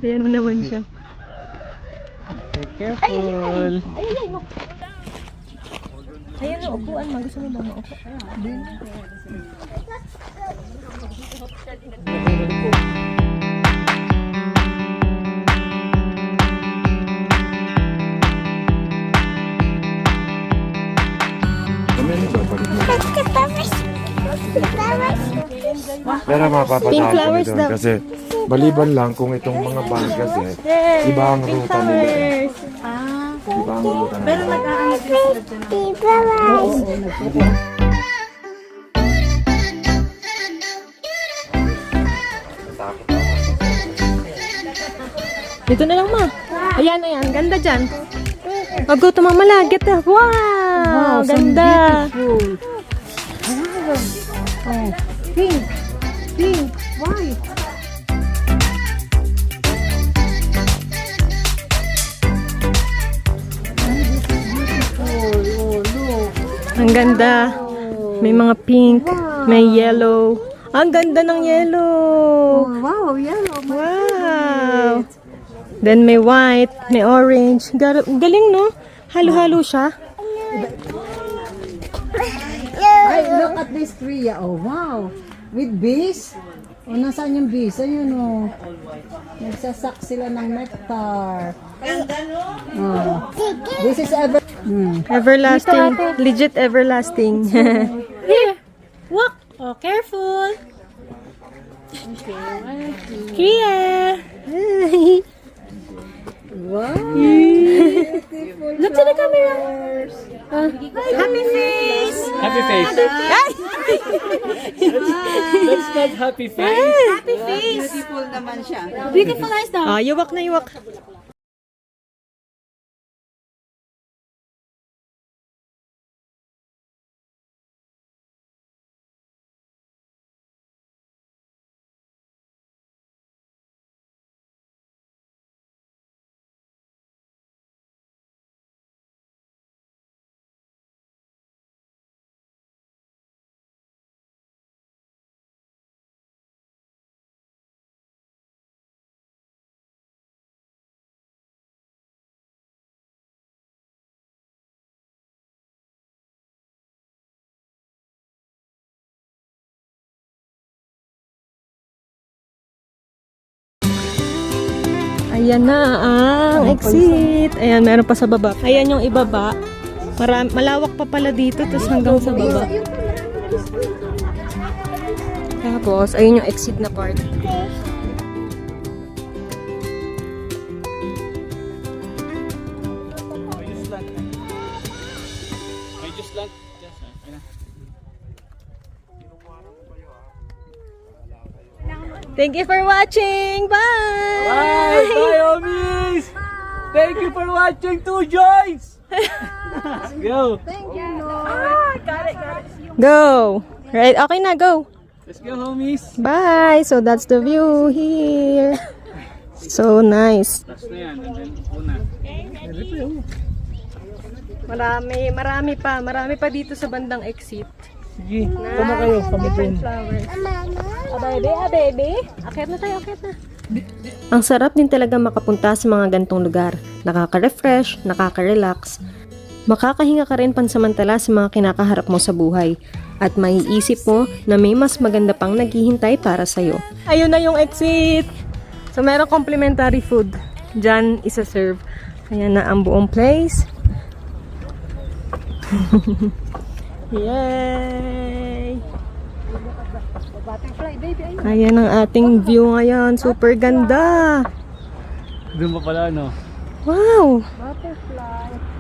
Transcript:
Ayan mo naman siya. Be careful. Ayan na, upuan mo. Gusto mo ba maupo? Pero mapapatawag Pink kami flowers doon daw. kasi maliban lang kung itong mga bus kasi iba ang ruta nila. Iba ang ruta nila. Pero nag-aangat sila dyan. Dito na lang, ma. Ayan, ayan. Ganda dyan. Oh, go to mama lang. Get the... Wow! Ganda. Oh, pink, pink, white. Ang ganda. May mga pink. May yellow. Ang ganda ng yellow. Wow, yellow. Wow. Then may white. May orange. Galing, no? Halo-halo siya. Ay, look at this tree. Oh, wow. With bees. Oh, nasaan yung bees? Ayun, oh. Nagsasak sila ng nectar. Oh. This is Everlasting. Legit everlasting. Here. Walk. Oh, careful. Kia. Wow. Look to the camera. Happy face. Happy face. Ay! That's not happy face. Happy face. Beautiful naman siya. Beautiful eyes daw. Ah, yuwak na yuwak. Ayan na ang exit. Ayan, meron pa sa baba. Ayan yung ibaba. Malawak pa pala dito, tapos hanggang sa baba. Tapos, ayun yung exit na part. Thank you for watching. Bye! Bye! Bye, homies! Thank you for watching 2 Joints! Let's go! Go! Right, okay na, go! Let's go, homies! Bye! So that's the view here. So nice. Last na yan, and then una. Marami pa dito sa bandang exit. Sige, tama kayo, Different flowers. Baby. Akit na tayo, akit na. Ang sarap din talaga makapunta sa mga gantong lugar. Nakaka-refresh, nakaka-relax. Makakahinga ka rin pansamantala sa mga kinakaharap mo sa buhay. At maiisip mo na may mas maganda pang naghihintay para sa'yo. Ayun na yung exit! So, merong complimentary food. Diyan, isa-serve. Ayan na ang buong place. Yay! Ayan ang ating view ngayon. Super ganda! Doon pa pala, no? Wow! Butterfly.